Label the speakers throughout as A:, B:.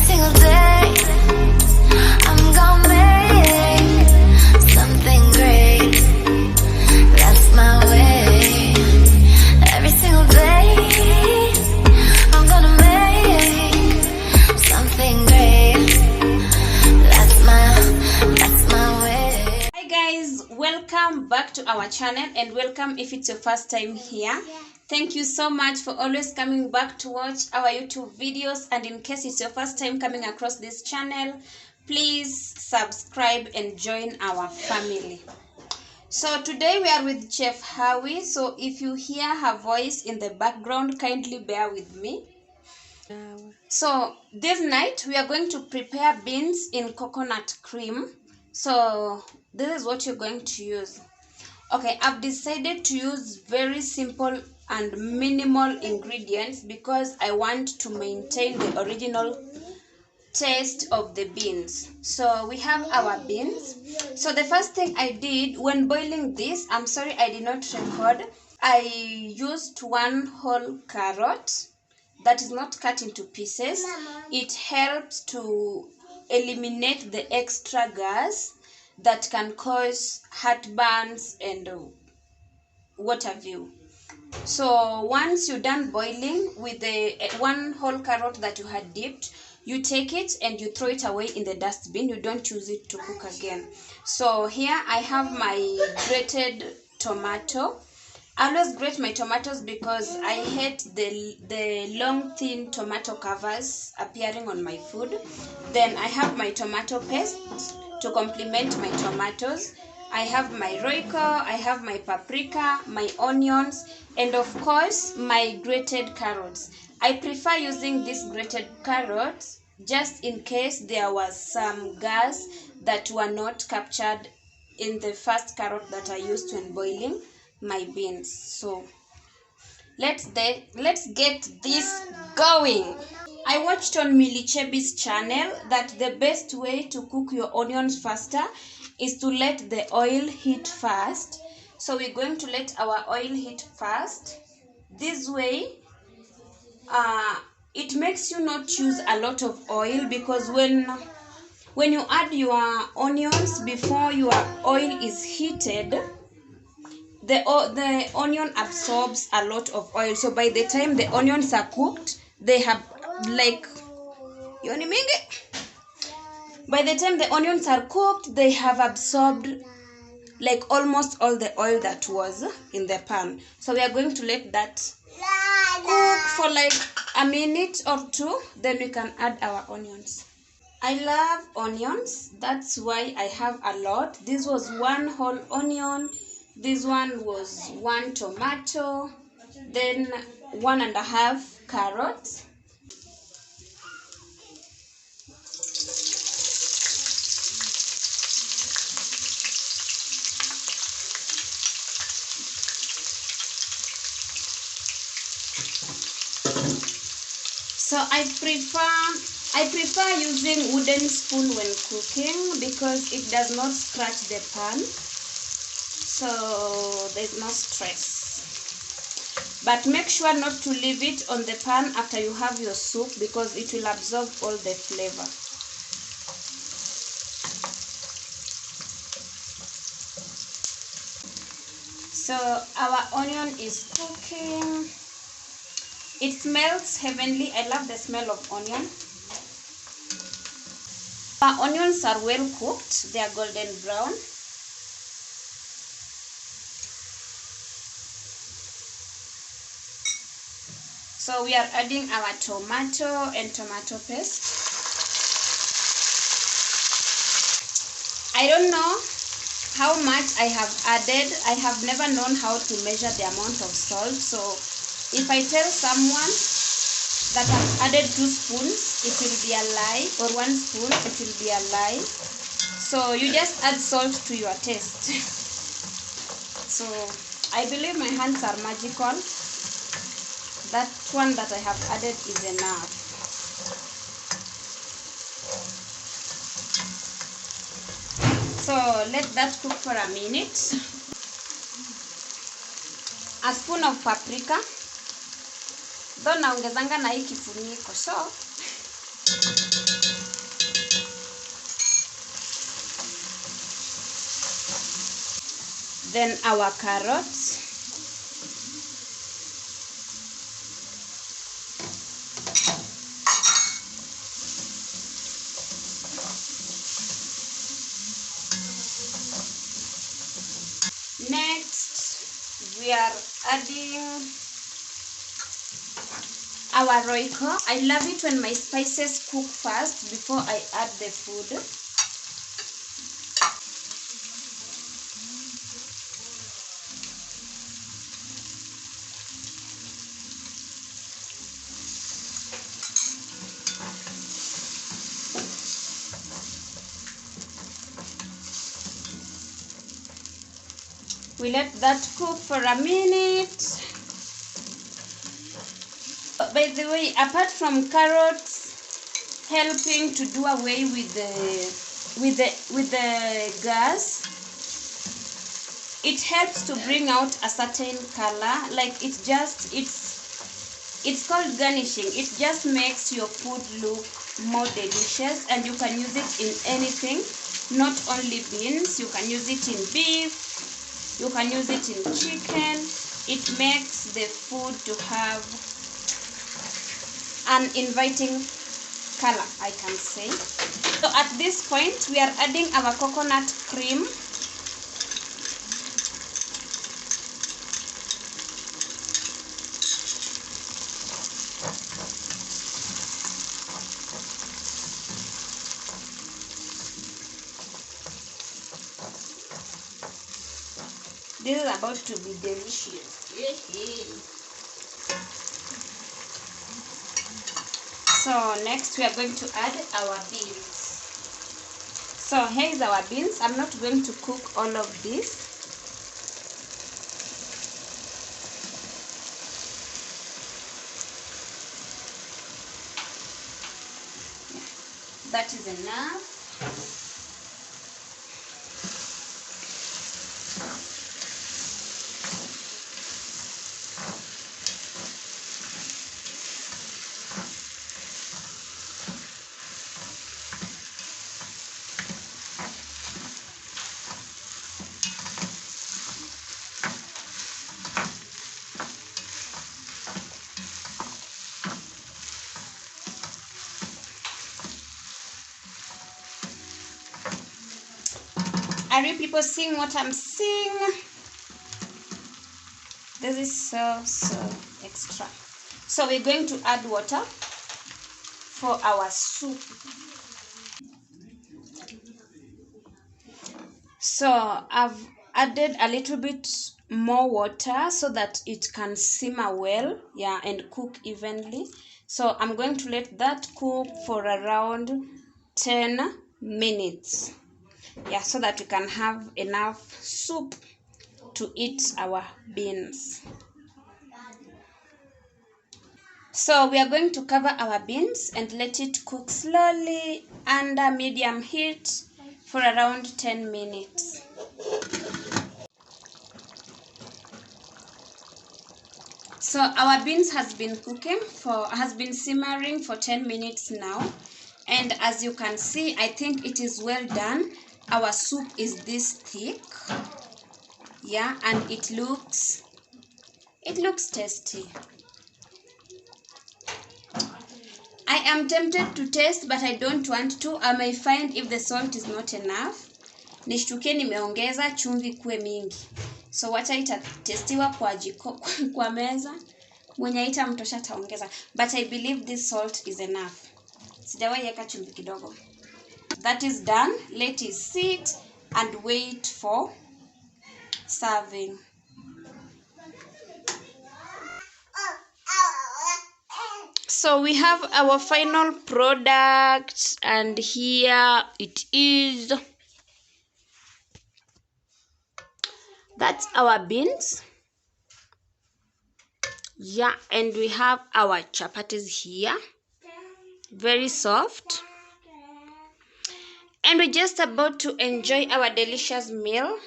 A: single day I'm gonna make something great. That's my way. Every single day I'm gonna make something great. That's my way.
B: Hi guys, welcome back to our channel, and welcome if it's your first time here. Thank you so much for always coming back to watch our YouTube videos, and in case it's your first time coming across this channel, please subscribe and join our family. So today we are with Chef Hawi, so if you hear her voice in the background, kindly bear with me. So this night we are going to prepare beans in coconut cream. So this is what you're going to use. Okay, I've decided to use very simple and minimal ingredients because I want to maintain the original taste of the beans. So we have our beans. So the first thing I did when boiling this, I'm sorry I did not record, I used one whole carrot that is not cut into pieces. It helps to eliminate the extra gas that can cause heartburns and what have you. So once you're done boiling with the one whole carrot that you had dipped, you take it and you throw it away in the dustbin. You don't use it to cook again. So here I have my grated tomato. I always grate my tomatoes because I hate the long thin tomato covers appearing on my food. Then I have my tomato paste to complement my tomatoes. I have my roiko, I have my paprika, my onions, and of course my grated carrots. I prefer using these grated carrots just in case there was some gas that were not captured in the first carrot that I used when boiling my beans. So let's get this going. I watched on Milichebi's channel that the best way to cook your onions faster is to let the oil heat first. So we're going to let our oil heat first. This way it makes you not use a lot of oil, because when you add your onions before your oil is heated, the onion absorbs a lot of oil. So by the time the onions are cooked, they have by the time the onions are cooked, they have absorbed almost all the oil that was in the pan. So we are going to let that cook for a minute or two, then we can add our onions. I love onions, that's why I have a lot. This was one whole onion, this one was one tomato, then 1.5 carrots. So I prefer using wooden spoon when cooking because it does not scratch the pan, so there's no stress. But make sure not to leave it on the pan after you have your soup, because it will absorb all the flavor. So our onion is cooking. It smells heavenly. I love the smell of onion. Our onions are well cooked. They are golden brown. So we are adding our tomato and tomato paste. I don't know how much I have added. I have never known how to measure the amount of salt. So if I tell someone that I've added 2 spoons, it will be a lie, or 1 spoon, it will be a lie. So you just add salt to your taste. So I believe my hands are magical. That one that I have added is enough. So let that cook for a minute. A spoon of paprika. Though naongezanga na hii kifuniko. So then our carrots, next we are adding our roiko. I love it when my spices cook first before I add the food. We let that cook for a minute. By the way, apart from carrots helping to do away with the gas, it helps to bring out a certain color. Like it's called garnishing. It just makes your food look more delicious, and you can use it in anything, not only beans. You can use it in beef. You can use it in chicken. It makes the food to have an inviting color, I can say. So at this point, we are adding our coconut cream. This is about to be delicious. So next we are going to add our beans. So here is our beans. I'm not going to cook all of this. That is enough. Are you people seeing what I'm seeing? This is so extra. So we're going to add water for our soup. So I've added a little bit more water so that it can simmer well, yeah, and cook evenly. So I'm going to let that cook for around 10 minutes. Yeah, so that we can have enough soup to eat our beans. So we are going to cover our beans and let it cook slowly under medium heat for around 10 minutes. So our beans has been simmering for 10 minutes now, and as you can see, I think it is well done. Our soup is this thick, yeah, and it looks tasty. I am tempted to taste, but I don't want to. I may find if the salt is not enough. Nishtuke nimeongeza chumvi kwe mingi. So wacha itatestiwa kwa jiko kwa meza. Mwenye itamtosha taongeza. But I believe this salt is enough. Sijawahi weka chumvi kidogo. That is done. Let it sit and wait for serving. So we have our final product, and here it is. That's our beans. Yeah, and we have our chapatis here. Very soft. And we're just about to enjoy our delicious meal.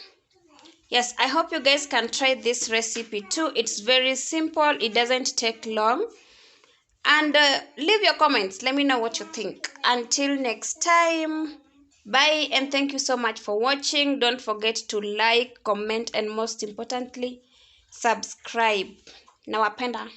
B: Yes, I hope you guys can try this recipe too. It's very simple. It doesn't take long. And leave your comments. Let me know what you think. Until next time. Bye, and thank you so much for watching. Don't forget to like, comment, and most importantly, subscribe. Nawapenda.